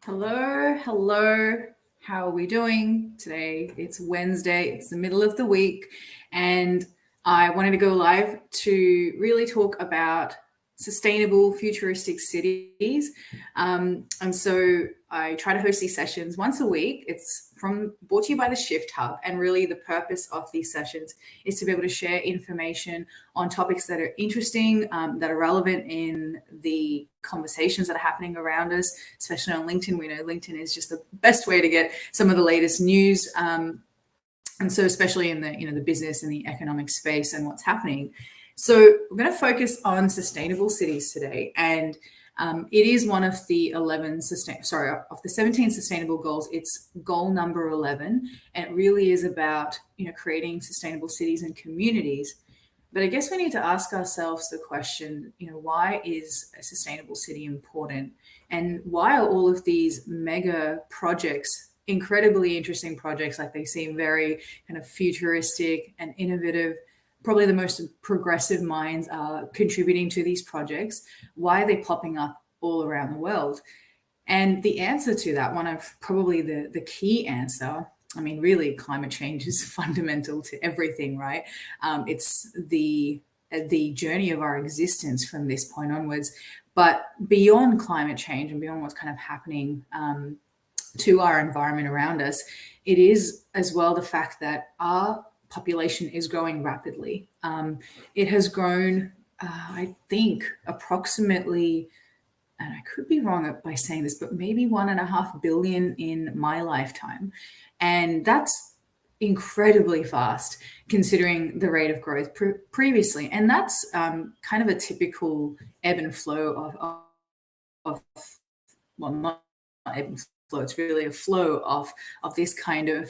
Hello, hello. How are we doing today? It's Wednesday, it's the middle of the week, and I wanted to go live to really talk about sustainable futuristic cities. And so I try to host these sessions once a week. It's brought to you by the Shift Hub, and really the purpose of these sessions is to be able to share information on topics that are interesting, that are relevant in the conversations that are happening around us, especially on LinkedIn. We know LinkedIn is just the best way to get some of the latest news. And so especially in the business and the economic space and what's happening. So we're going to focus on sustainable cities today, and it is one of the of the 17 sustainable goals. It's goal number 11, and it really is about creating sustainable cities and communities. But I guess we need to ask ourselves the question, why is a sustainable city important, and why are all of these mega projects incredibly interesting projects? Like, they seem very kind of futuristic and innovative. Probably the most progressive minds are contributing to these projects. Why are they popping up all around the world? And the answer to that, one of probably the key answer, I mean, really, climate change is fundamental to everything, right? It's the journey of our existence from this point onwards. But beyond climate change and beyond what's kind of happening to our environment around us, it is as well the fact that our population is growing rapidly. It has grown, I think, approximately, and I could be wrong by saying this, but maybe 1.5 billion in my lifetime. And that's incredibly fast considering the rate of growth previously. And that's kind of a typical ebb and flow of well, not ebb and flow, it's really a flow of this kind of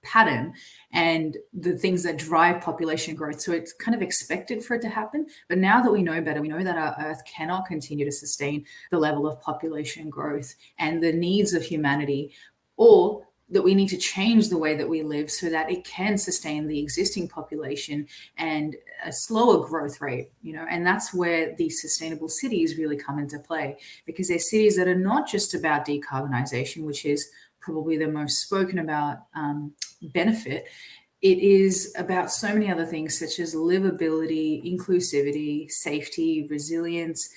pattern and the things that drive population growth. So it's kind of expected for it to happen. But now that we know better, we know that our Earth cannot continue to sustain the level of population growth and the needs of humanity, or that we need to change the way that we live so that it can sustain the existing population and a slower growth rate, and that's where these sustainable cities really come into play, because they're cities that are not just about decarbonization, which is probably the most spoken about benefit. It is about so many other things, such as livability, inclusivity, safety, resilience.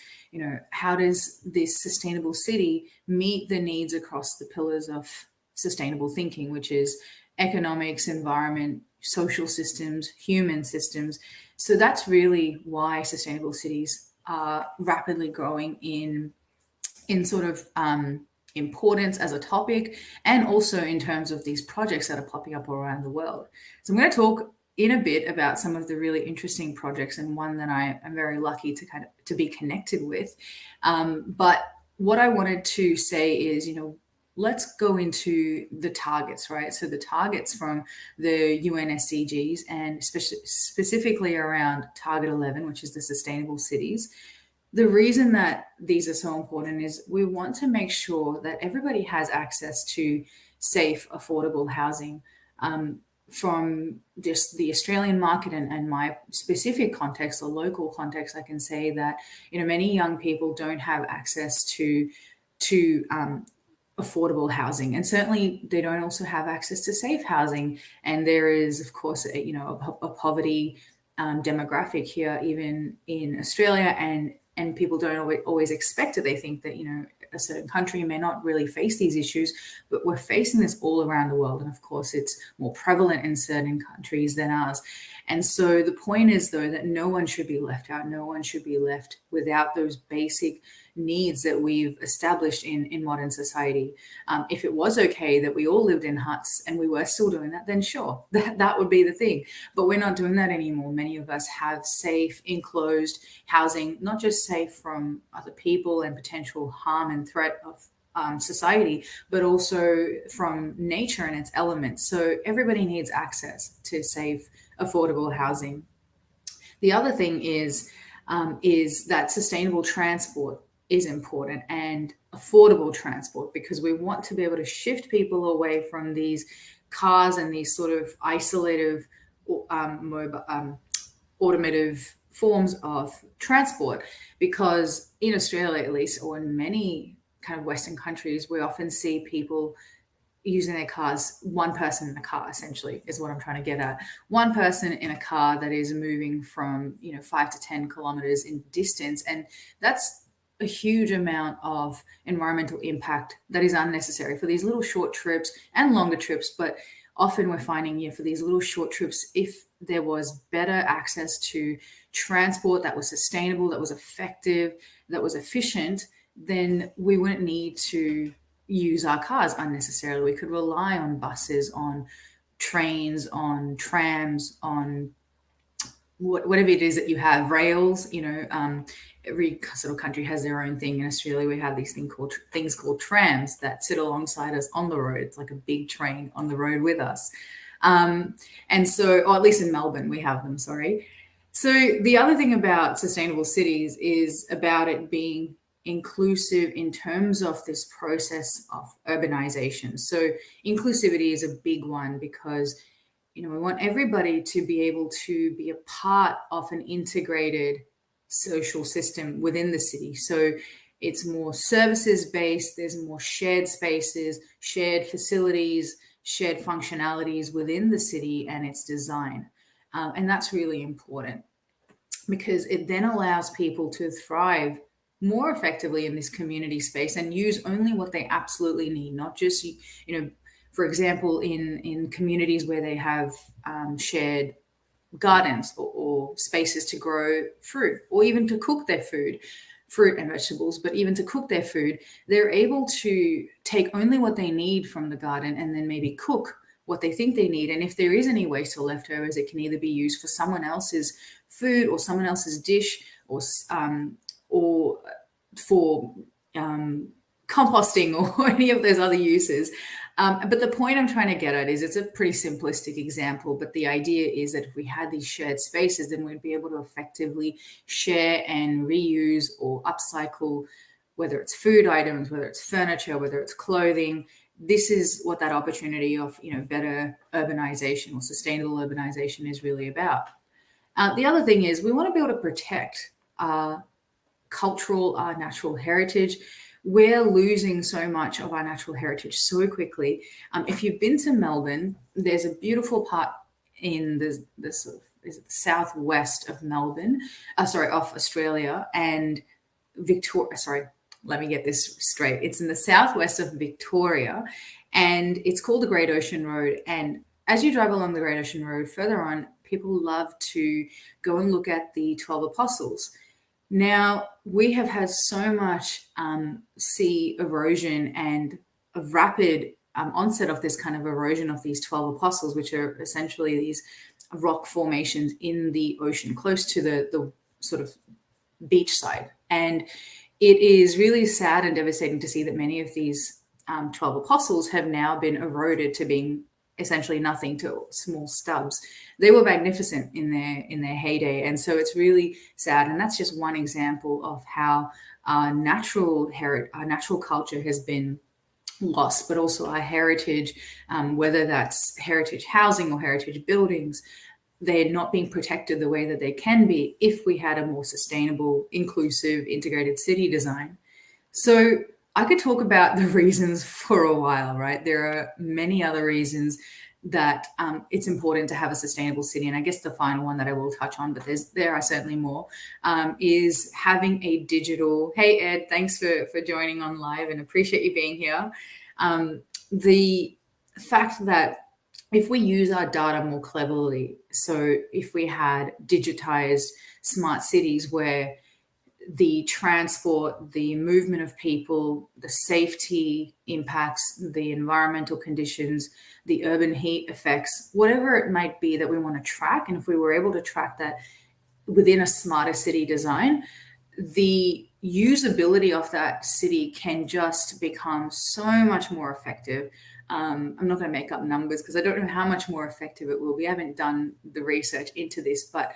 How does this sustainable city meet the needs across the pillars of sustainable thinking, which is economics, environment, social systems, human systems? So that's really why sustainable cities are rapidly growing in sort of importance as a topic, and also in terms of these projects that are popping up all around the world. So I'm going to talk in a bit about some of the really interesting projects, and one that I am very lucky to be connected with. But what I wanted to say is, let's go into the targets, right? So the targets from the UN SDGs, and specifically around Target 11, which is the sustainable cities. The reason that these are so important is we want to make sure that everybody has access to safe, affordable housing. From just the Australian market and my specific context or local context, I can say that many young people don't have access to affordable housing, and certainly they don't also have access to safe housing. And there is, of course, a poverty demographic here, even in Australia, and people don't always expect it. They think that a certain country may not really face these issues, but we're facing this all around the world, and of course it's more prevalent in certain countries than ours. And so the point is, though, that no one should be left out. No one should be left without those basic needs that we've established in modern society. If it was okay that we all lived in huts and we were still doing that, then sure, that would be the thing. But we're not doing that anymore. Many of us have safe, enclosed housing, not just safe from other people and potential harm and threat of society, but also from nature and its elements. So everybody needs access to safe, affordable housing. The other thing is that sustainable transport is important, and affordable transport, because we want to be able to shift people away from these cars and these sort of isolative automotive forms of transport. Because in Australia, at least, or in many kind of Western countries, we often see people using their cars, one person in a car essentially is what I'm trying to get at. One person in a car that is moving from 5 to 10 kilometers in distance, and that's a huge amount of environmental impact that is unnecessary for these little short trips and longer trips. But often we're finding, for these little short trips, if there was better access to transport that was sustainable, that was effective, that was efficient, then we wouldn't need to use our cars unnecessarily. We could rely on buses, on trains, on trams, on whatever it is that you have, rails. Every sort of country has their own thing. In Australia, we have these things called trams that sit alongside us on the road. It's like a big train on the road with us. And so, or at least in Melbourne, we have them, sorry. So the other thing about sustainable cities is about it being inclusive in terms of this process of urbanization. So inclusivity is a big one because, we want everybody to be able to be a part of an integrated social system within the city. So it's more services based, there's more shared spaces, shared facilities, shared functionalities within the city and its design. And that's really important because it then allows people to thrive more effectively in this community space and use only what they absolutely need, not just, for example, in communities where they have shared gardens or spaces to grow fruit or even to cook their food, fruit and vegetables, but even to cook their food, they're able to take only what they need from the garden and then maybe cook what they think they need. And if there is any waste or leftovers, it can either be used for someone else's food or someone else's dish or for composting or any of those other uses. But the point I'm trying to get at is it's a pretty simplistic example, but the idea is that if we had these shared spaces, then we'd be able to effectively share and reuse or upcycle, whether it's food items, whether it's furniture, whether it's clothing. This is what that opportunity of, better urbanization or sustainable urbanization is really about. The other thing is we want to be able to protect our cultural, our natural heritage. We're losing so much of our natural heritage so quickly. If you've been to Melbourne, there's a beautiful part in the sort of southwest of Melbourne, of Australia and Victoria. Sorry, let me get this straight. It's in the southwest of Victoria, and it's called the Great Ocean Road. And as you drive along the Great Ocean Road, further on, people love to go and look at the 12 Apostles. Now, we have had so much sea erosion and a rapid onset of this kind of erosion of these 12 apostles, which are essentially these rock formations in the ocean, close to the sort of beach side. And it is really sad and devastating to see that many of these 12 apostles have now been eroded to being essentially nothing, to small stubs. They were magnificent in their heyday, and so it's really sad. And that's just one example of how our natural culture has been lost, but also our heritage, whether that's heritage housing or heritage buildings, they're not being protected the way that they can be if we had a more sustainable, inclusive, integrated city design. So I could talk about the reasons for a while, right? There are many other reasons that it's important to have a sustainable city. And I guess the final one that I will touch on, but there are certainly more, is having a digital, hey, Ed, thanks for joining on live and appreciate you being here. The fact that if we use our data more cleverly, so if we had digitized smart cities where the transport, the movement of people, the safety impacts, the environmental conditions, the urban heat effects, whatever it might be that we want to track. And if we were able to track that within a smarter city design, the usability of that city can just become so much more effective. I'm not going to make up numbers because I don't know how much more effective it will be. I haven't done the research into this, but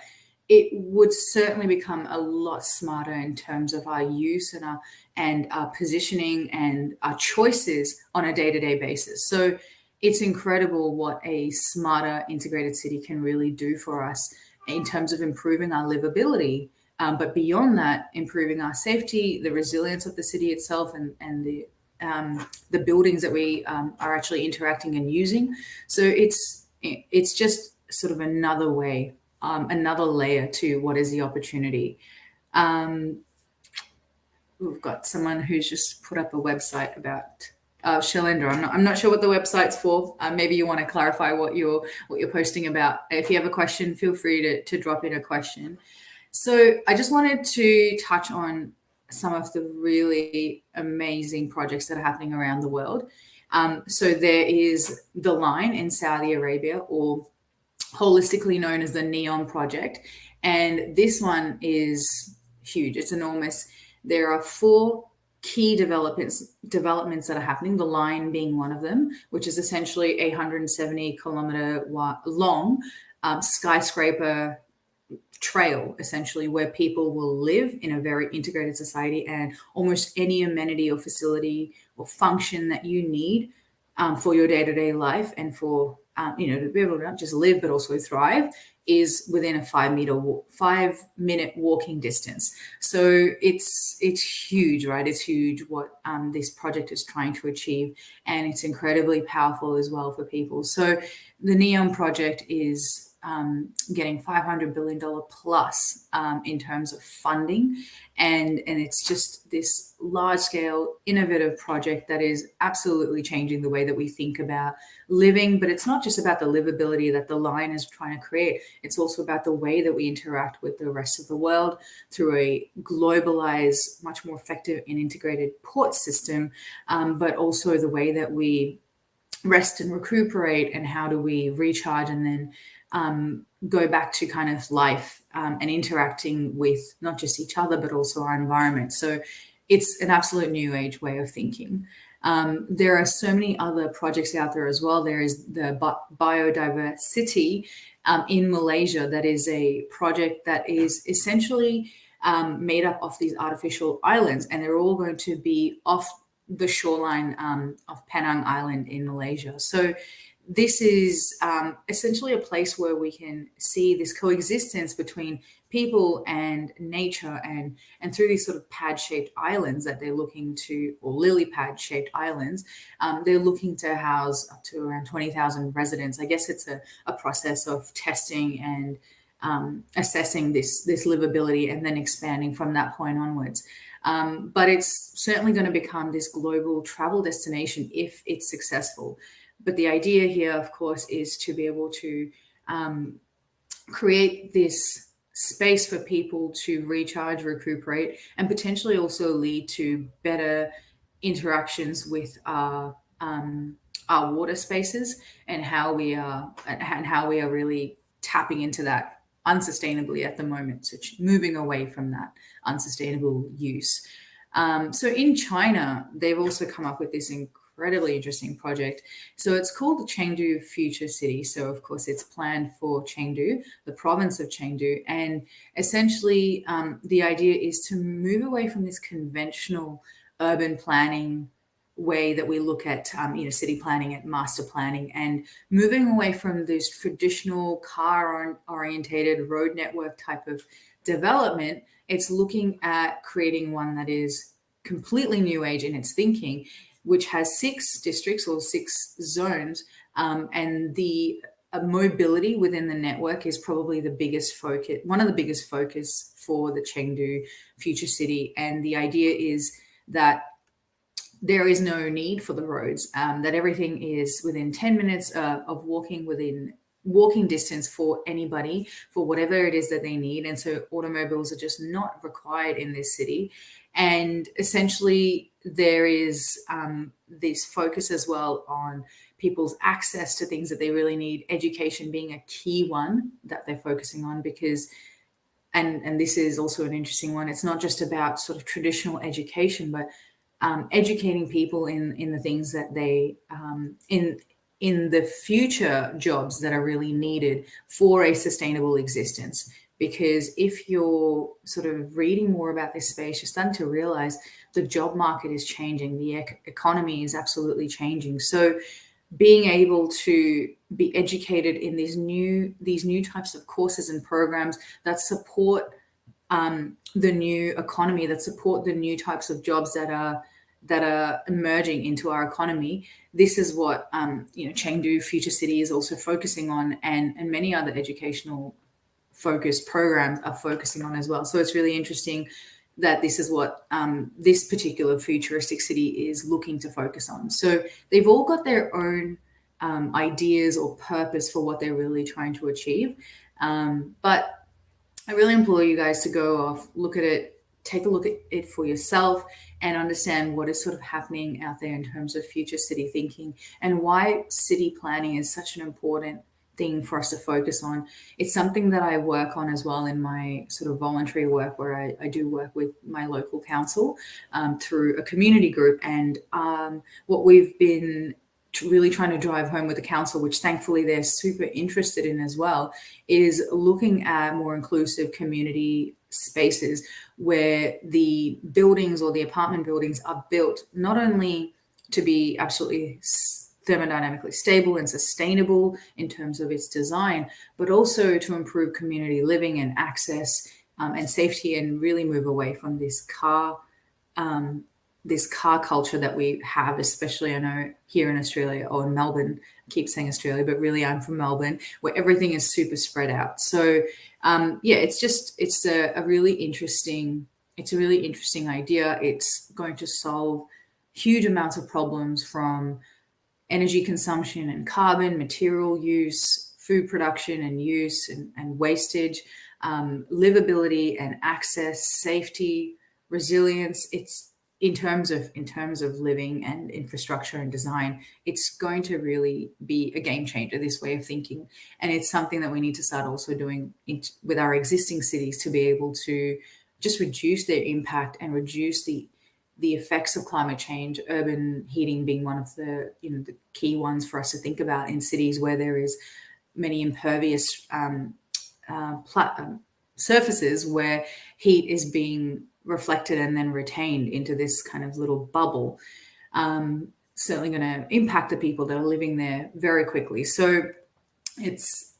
it would certainly become a lot smarter in terms of our use and our positioning and our choices on a day-to-day basis. So it's incredible what a smarter integrated city can really do for us in terms of improving our livability But beyond that, improving our safety, the resilience of the city itself, and the buildings that we are actually interacting and using. So it's just sort of another way, another layer to what is the opportunity. We've got someone who's just put up a website about Shalendra. I'm not sure what the website's for. Maybe you want to clarify what you're posting about. If you have a question, feel free to drop in a question. So I just wanted to touch on some of the really amazing projects that are happening around the world. So there is the Line in Saudi Arabia, or holistically known as the NEOM project. And this one is huge. It's enormous. There are 4 key developments that are happening, the Line being one of them, which is essentially a 170-kilometer long skyscraper trail, essentially, where people will live in a very integrated society, and almost any amenity or facility or function that you need for your day-to-day life, and for to be able to not just live but also thrive, is within a 5-minute walking distance. So it's huge, right? It's huge what this project is trying to achieve, and it's incredibly powerful as well for people. So the NEOM project is getting $500 billion plus in terms of funding, and it's just this large-scale innovative project that is absolutely changing the way that we think about living. But it's not just about the livability that the Line is trying to create. It's also about the way that we interact with the rest of the world through a globalized, much more effective and integrated port system, but also the way that we rest and recuperate, and how do we recharge and then go back to kind of life and interacting with not just each other, but also our environment. So it's an absolute new age way of thinking. There are so many other projects out there as well. There is the BiodiverCity in Malaysia. That is a project that is essentially made up of these artificial islands, and they're all going to be off the shoreline of Penang Island in Malaysia. So this is essentially a place where we can see this coexistence between people and nature, and through these sort of pad-shaped islands that they're looking to, or lily pad-shaped islands, they're looking to house up to around 20,000 residents. I guess it's a process of testing and assessing this livability, and then expanding from that point onwards. But it's certainly going to become this global travel destination if it's successful. But the idea here, of course, is to be able to create this space for people to recharge, recuperate, and potentially also lead to better interactions with our water spaces, and how we are really tapping into that unsustainably at the moment, so moving away from that unsustainable use. So in China, they've also come up with this incredibly interesting project. So it's called the Chengdu Future City. So of course it's planned for Chengdu, the province of Chengdu. And essentially the idea is to move away from this conventional urban planning way that we look at city planning and master planning, and moving away from this traditional car orientated road network type of development. It's looking at creating one that is completely new age in its thinking, which has 6 districts or 6 zones, and the mobility within the network is probably the biggest focus, one of the biggest focus for the Chengdu Future City. And the idea is that there is no need for the roads, that everything is within 10 minutes of walking distance for anybody, for whatever it is that they need. And so automobiles are just not required in this city. And essentially there is this focus as well on people's access to things that they really need, education being a key one that they're focusing on, because and this is also an interesting one. It's not just about sort of traditional education, but educating people in the things that they in the future jobs that are really needed for a sustainable existence. Because if you're sort of reading more about this space, you're starting to realize the job market is changing, the economy is absolutely changing. So being able to be educated in these new types of courses and programs that support the new economy, that support the new types of jobs that are emerging into our economy. This is what Chengdu Future City is also focusing on, and many other educational focused programs are focusing on as well. So it's really interesting that this is what this particular futuristic city is looking to focus on. So they've all got their own ideas or purpose for what they're really trying to achieve. But I really implore you guys to go off, look at it, take a look at it for yourself, and understand what is sort of happening out there in terms of future city thinking, and why city planning is such an important thing for us to focus on. It's something that I work on as well in my sort of voluntary work, where I do work with my local council through a community group. And what we've been really trying to drive home with the council, which thankfully they're super interested in as well, is looking at more inclusive community spaces where the buildings or the apartment buildings are built not only to be absolutely thermodynamically stable and sustainable in terms of its design, but also to improve community living and access and safety, and really move away from this car culture that we have, especially I know here in Australia or in Melbourne. I keep saying Australia, but really I'm from Melbourne, where everything is super spread out. So it's a really interesting idea. It's going to solve huge amounts of problems, from energy consumption and carbon, material use, food production and use and wastage, livability and access, safety, resilience. It's in terms of living and infrastructure and design, it's going to really be a game changer, this way of thinking. And it's something that we need to start also doing with our existing cities, to be able to just reduce their impact and reduce the effects of climate change, urban heating being one of the the key ones for us to think about in cities where there is many impervious surfaces where heat is being reflected and then retained into this kind of little bubble. Certainly going to impact the people that are living there very quickly. So it's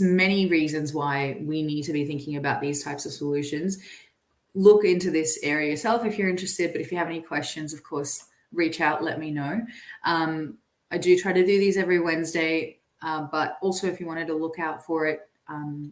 many reasons why we need to be thinking about these types of solutions. Look into this area yourself if you're interested, but if you have any questions, of course, reach out, let me know. I do try to do these every Wednesday, but also if you wanted to look out for it,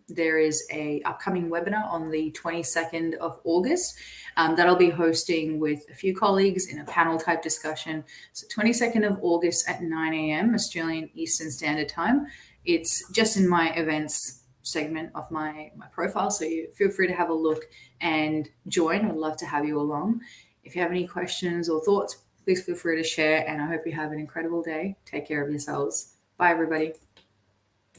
there is a upcoming webinar on the 22nd of August that I'll be hosting with a few colleagues in a panel type discussion. So 22nd of August at 9 a.m. Australian Eastern Standard Time. It's just in my events segment of my profile, so you feel free to have a look and join. I'd love to have you along. If you have any questions or thoughts, please feel free to share, and I hope you have an incredible day. Take care of yourselves. Bye, everybody.